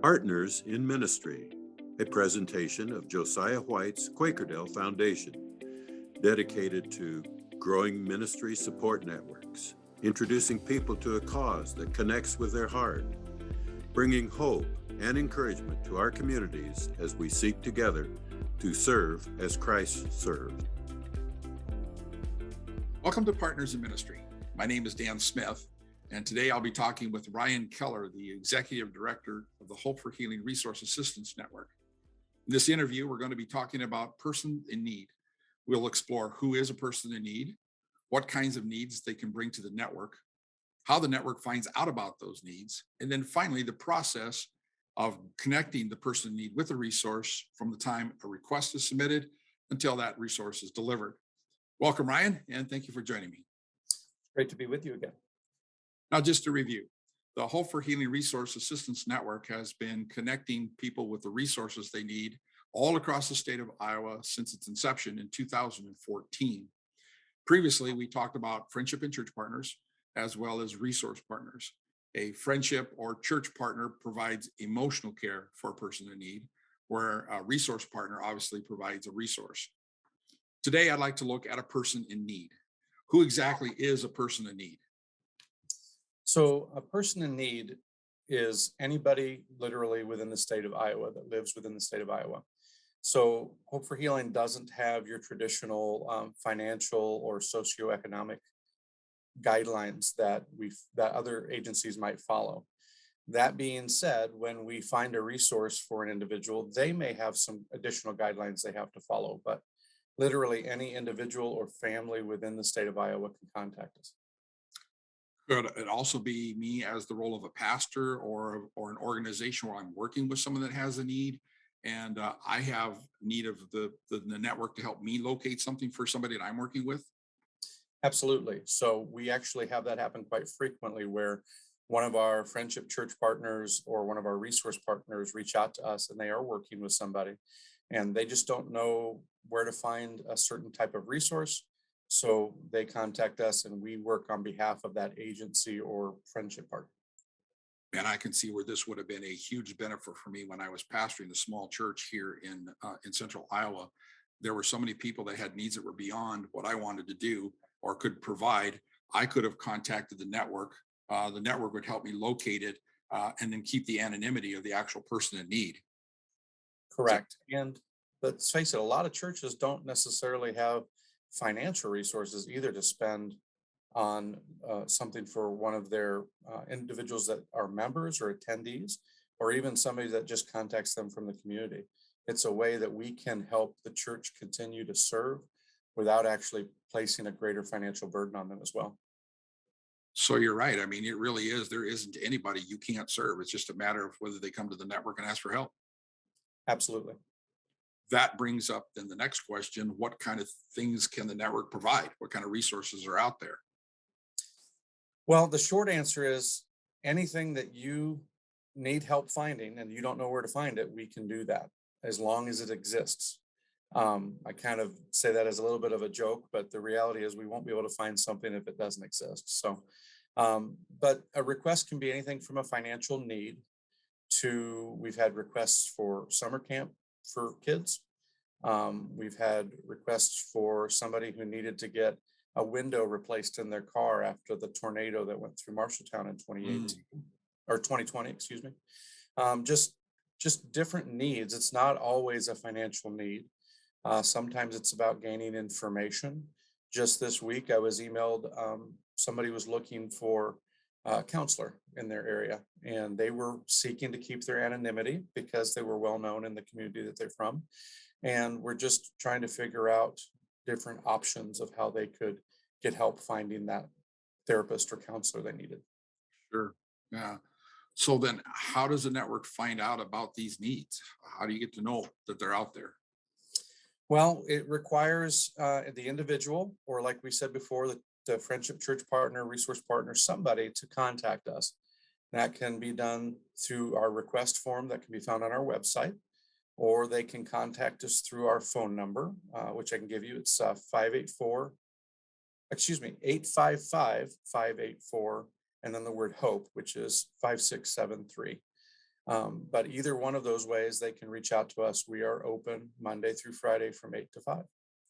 Partners in Ministry, a presentation of Josiah White's Quakerdale Foundation, dedicated to growing ministry support networks, introducing people to a cause that connects with their heart, bringing hope and encouragement to our communities as we seek together to serve as Christ served. Welcome to Partners in Ministry. My name is Dan Smith, and today I'll be talking with Ryan Keller, the Executive Director of the Hope for Healing Resource Assistance Network. In this interview, we're going to be talking about person in need. We'll explore who is a person in need, what kinds of needs they can bring to the network, how the network finds out about those needs, and then finally, the process of connecting the person in need with a resource from the time a request is submitted until that resource is delivered. Welcome, Ryan, and thank you for joining me. Great to be with you again. Now, just to review, the Hope for Healing Resource Assistance Network has been connecting people with the resources they need all across the state of Iowa since its inception in 2014. Previously, we talked about friendship and church partners, as well as resource partners. A friendship or church partner provides emotional care for a person in need, where a resource partner obviously provides a resource. Today, I'd like to look at a person in need. Who exactly is a person in need? So a person in need is anybody literally within the state of Iowa that lives within the state of Iowa. So Hope for Healing doesn't have your traditional financial or socioeconomic guidelines that other agencies might follow. That being said, when we find a resource for an individual, they may have some additional guidelines they have to follow, but literally any individual or family within the state of Iowa can contact us. Could it also be me as the role of a pastor or an organization where I'm working with someone that has a need, and I have need of the network to help me locate something for somebody that I'm working with? Absolutely. So we actually have that happen quite frequently, where one of our friendship church partners or one of our resource partners reach out to us and they are working with somebody and they just don't know where to find a certain type of resource. So they contact us and we work on behalf of that agency or friendship partner. And I can see where this would have been a huge benefit for me when I was pastoring the small church here in central Iowa. There were so many people that had needs that were beyond what I wanted to do or could provide. I could have contacted the network. The network would help me locate it and then keep the anonymity of the actual person in need. Correct. And let's face it, a lot of churches don't necessarily have financial resources either to spend on something for one of their individuals that are members or attendees, or even somebody that just contacts them from the community. It's a way that we can help the church continue to serve without actually placing a greater financial burden on them as well. So you're right. I mean, it really is. There isn't anybody you can't serve. It's just a matter of whether they come to the network and ask for help. Absolutely. That brings up then the next question: what kind of things can the network provide? What kind of resources are out there? Well, the short answer is anything that you need help finding and you don't know where to find it, we can do that as long as it exists. I kind of say that as a little bit of a joke, but the reality is we won't be able to find something if it doesn't exist. So, but a request can be anything from a financial need to, we've had requests for summer camp for kids. We've had requests for somebody who needed to get a window replaced in their car after the tornado that went through Marshalltown in 2018 or 2020, excuse me. Just different needs. It's not always a financial need. Sometimes it's about gaining information. Just this week, I was emailed, somebody was looking for a counselor in their area, and they were seeking to keep their anonymity because they were well known in the community that they're from. And we're just trying to figure out different options of how they could get help finding that therapist or counselor they needed. Sure. Yeah. So then how does the network find out about these needs? How do you get to know that they're out there? Well, it requires the individual, or like we said before, the friendship church partner, resource partner, somebody to contact us. That can be done through our request form that can be found on our website, or they can contact us through our phone number, which I can give you. It's 855-584, and then the word HOPE, which is 5673. But either one of those ways, they can reach out to us. We are open Monday through Friday from 8 to 5.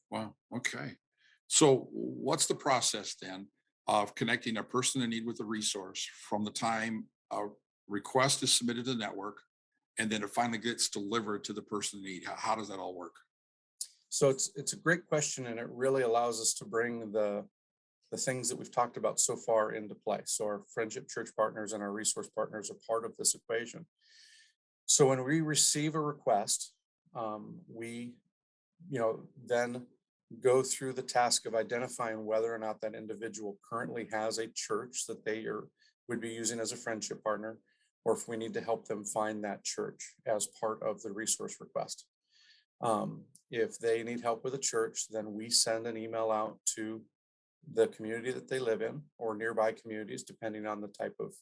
Wow. Okay. So what's the process then of connecting a person in need with a resource from the time a request is submitted to the network and then it finally gets delivered to the person in need? How does that all work? So it's a great question, and it really allows us to bring the things that we've talked about so far into play. So our friendship church partners and our resource partners are part of this equation. So when we receive a request, we, then go through the task of identifying whether or not that individual currently has a church that would be using as a friendship partner, or if we need to help them find that church as part of the resource request. If they need help with a church, then we send an email out to the community that they live in or nearby communities, depending on the type of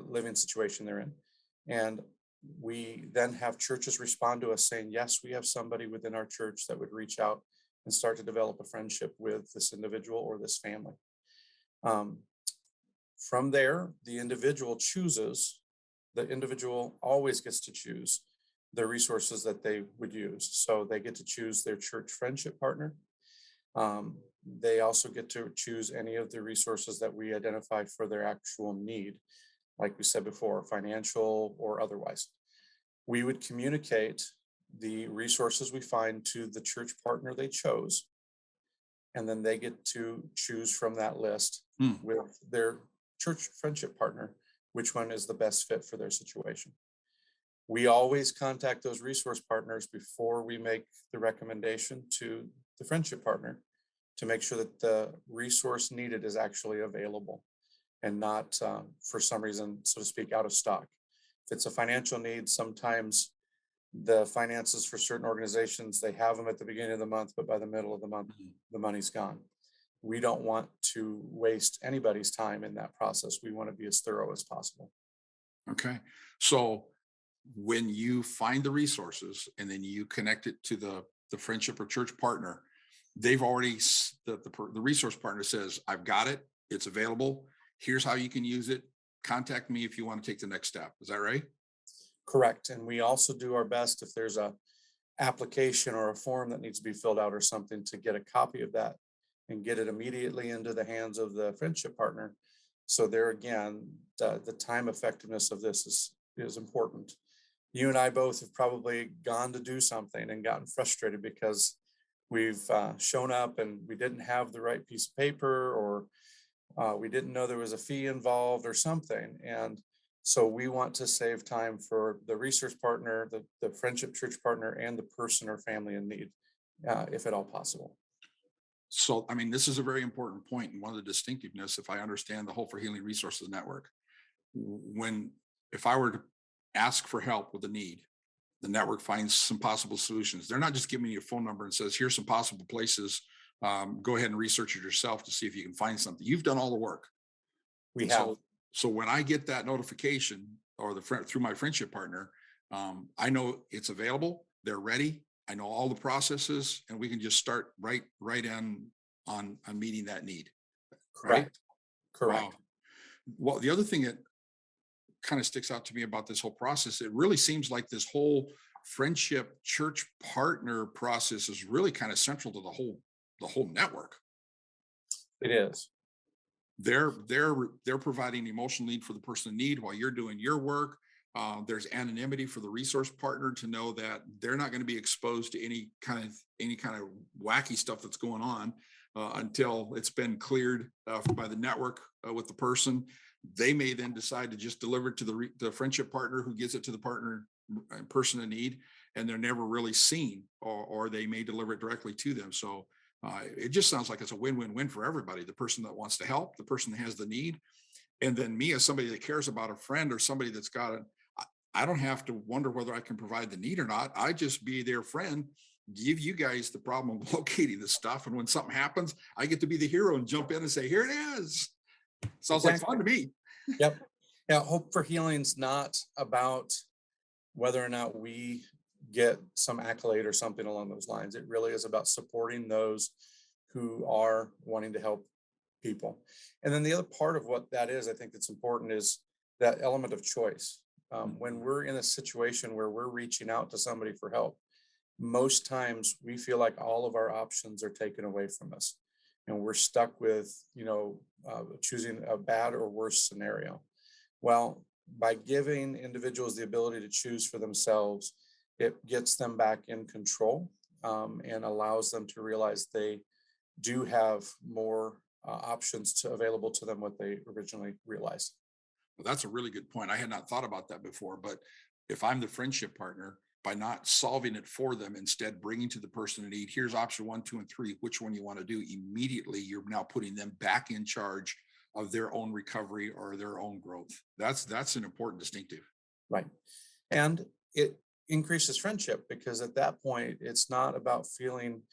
living situation they're in. And we then have churches respond to us saying, yes, we have somebody within our church that would reach out and start to develop a friendship with this individual or this family. From there, the individual always gets to choose the resources that they would use. So they get to choose their church friendship partner. They also get to choose any of the resources that we identify for their actual need, like we said before, financial or otherwise. We would communicate the resources we find to the church partner they chose, and then they get to choose from that list with their church friendship partner which one is the best fit for their situation. We always contact those resource partners before we make the recommendation to the friendship partner to make sure that the resource needed is actually available and not for some reason, so to speak, out of stock. If it's a financial need, sometimes the finances for certain organizations, they have them at the beginning of the month, but by the middle of the month, the money's gone. We don't want to waste anybody's time in that process. We want to be as thorough as possible. Okay. So when you find the resources and then you connect it to the friendship or church partner, they've already, the resource partner says, I've got it. It's available. Here's how you can use it. Contact me if you want to take the next step. Is that right? Correct. And we also do our best if there's a application or a form that needs to be filled out or something to get a copy of that and get it immediately into the hands of the friendship partner. So there again, the time effectiveness of this is important. You and I both have probably gone to do something and gotten frustrated because we've shown up and we didn't have the right piece of paper, or we didn't know there was a fee involved or something. And so we want to save time for the resource partner, the friendship church partner, and the person or family in need, if at all possible. So, I mean, this is a very important point, and one of the distinctiveness, if I understand the Hope for Healing Resources Network, if I were to ask for help with a need, the network finds some possible solutions. They're not just giving you a phone number and says, here's some possible places. Go ahead and research it yourself to see if you can find something. You've done all the work. We have. So when I get that notification or through my friendship partner, I know it's available. They're ready. I know all the processes, and we can just start right in on meeting that need. Correct. Right? Correct. Wow. Well, the other thing that kind of sticks out to me about this whole process, it really seems like this whole friendship church partner process is really kind of central to the whole network. It is. They're providing emotional need for the person in need while you're doing your work. There's anonymity for the resource partner to know that they're not going to be exposed to any kind of wacky stuff that's going on until it's been cleared by the network with the person. They may then decide to just deliver it to the friendship partner, who gives it to the person in need, and they're never really seen, or they may deliver it directly to them. So it just sounds like it's a win-win-win for everybody: the person that wants to help, the person that has the need, and then me as somebody that cares about a friend or somebody that's got it. I don't have to wonder whether I can provide the need or not. I just be their friend, give you guys the problem of locating this stuff. And when something happens, I get to be the hero and jump in and say, here it is. Sounds like fun to me. Yep. Yeah. Hope for Healing's not about whether or not we get some accolade or something along those lines. It really is about supporting those who are wanting to help people. And then the other part of what that is, I think that's important, is that element of choice. When we're in a situation where we're reaching out to somebody for help, most times we feel like all of our options are taken away from us and we're stuck with, choosing a bad or worse scenario. Well, by giving individuals the ability to choose for themselves, it gets them back in control, and allows them to realize they do have more options available to them what they originally realized. Well, that's a really good point. I had not thought about that before, but if I'm the friendship partner, by not solving it for them, instead bringing to the person in need, here's option 1, 2, and 3, which one you want to do, immediately you're now putting them back in charge of their own recovery or their own growth. That's an important distinctive. Right. And it increases friendship because at that point, it's not about feeling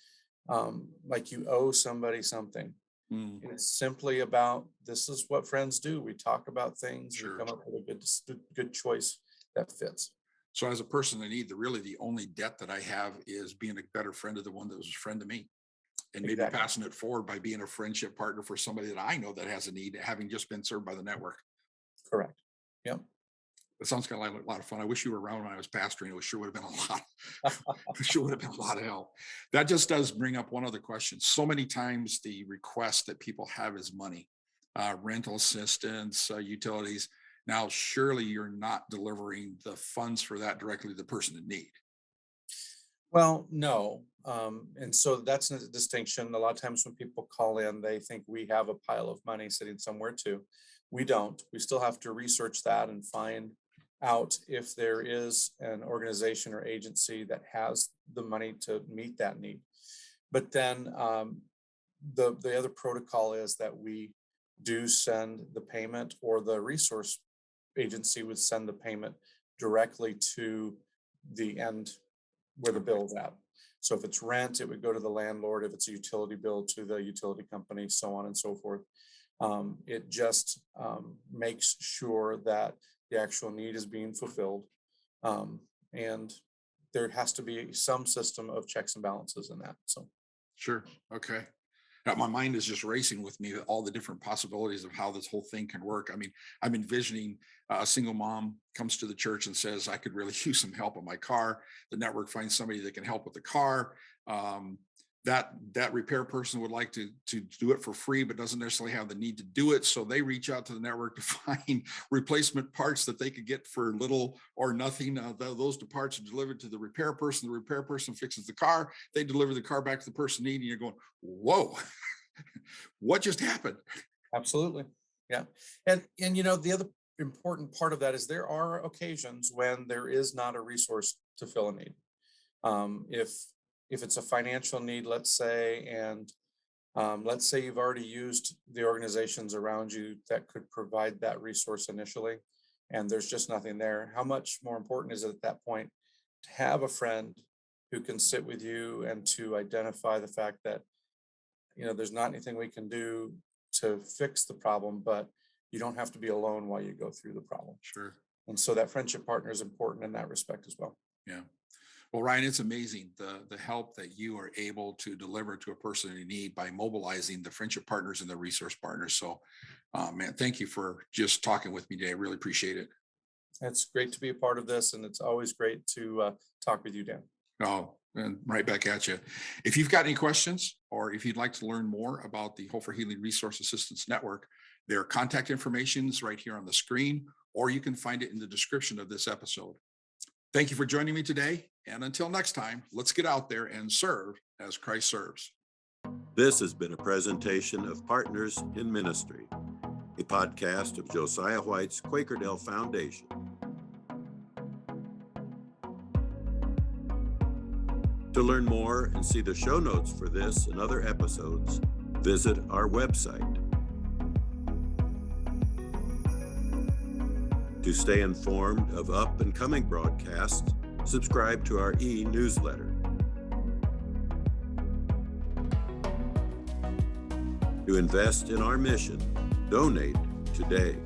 like you owe somebody something. Mm, It's simply about, this is what friends do. We talk about things, sure. we come up with a good choice that fits. So as a person in need, the only debt that I have is being a better friend of the one that was a friend to me. And maybe Exactly. passing it forward by being a friendship partner for somebody that I know that has a need, having just been served by the network. Correct. Yep. That sounds kind of like a lot of fun. I wish you were around when I was pastoring. It sure would have been a lot. It sure would have been a lot of help. That just does bring up one other question. So many times the request that people have is money, rental assistance, utilities. Now, surely you're not delivering the funds for that directly to the person in need. Well, no. And so that's a distinction. A lot of times when people call in, they think we have a pile of money sitting somewhere too. We don't. We still have to research that and find out if there is an organization or agency that has the money to meet that need. But then the other protocol is that we do send the payment, or the resource agency would send the payment directly to the end where the bill's at. So if it's rent, it would go to the landlord. If it's a utility bill, to the utility company, so on and so forth. It just makes sure that the actual need is being fulfilled. And there has to be some system of checks and balances in that. So, Sure. Okay. Now, my mind is just racing with me, all the different possibilities of how this whole thing can work. I mean, I'm envisioning a single mom comes to the church and says, I could really use some help with my car. The network finds somebody that can help with the car. That repair person would like to do it for free, but doesn't necessarily have the need to do it. So they reach out to the network to find replacement parts that they could get for little or nothing. Those parts are delivered to the repair person. The repair person fixes the car. They deliver the car back to the person needing. You're going, whoa, what just happened? absolutely. Yeah. And the other important part of that is there are occasions when there is not a resource to fill a need. If it's a financial need, let's say, and let's say you've already used the organizations around you that could provide that resource initially, and there's just nothing there. How much more important is it at that point to have a friend who can sit with you and to identify the fact that, there's not anything we can do to fix the problem, but you don't have to be alone while you go through the problem. Sure. And so that friendship partner is important in that respect as well. Yeah. Well, Ryan, it's amazing the help that you are able to deliver to a person in need by mobilizing the friendship partners and the resource partners. So, man, thank you for just talking with me today. I really appreciate it. It's great to be a part of this, and it's always great to talk with you, Dan. Oh, and right back at you. If you've got any questions, or if you'd like to learn more about the Hope for Healing Resource Assistance Network, their contact information is right here on the screen, or you can find it in the description of this episode. Thank you for joining me today. And until next time, let's get out there and serve as Christ serves. This has been a presentation of Partners in Ministry, a podcast of Josiah White's Quakerdale Foundation. To learn more and see the show notes for this and other episodes, visit our website. To stay informed of up and coming broadcasts, subscribe to our e-newsletter. To invest in our mission, donate today.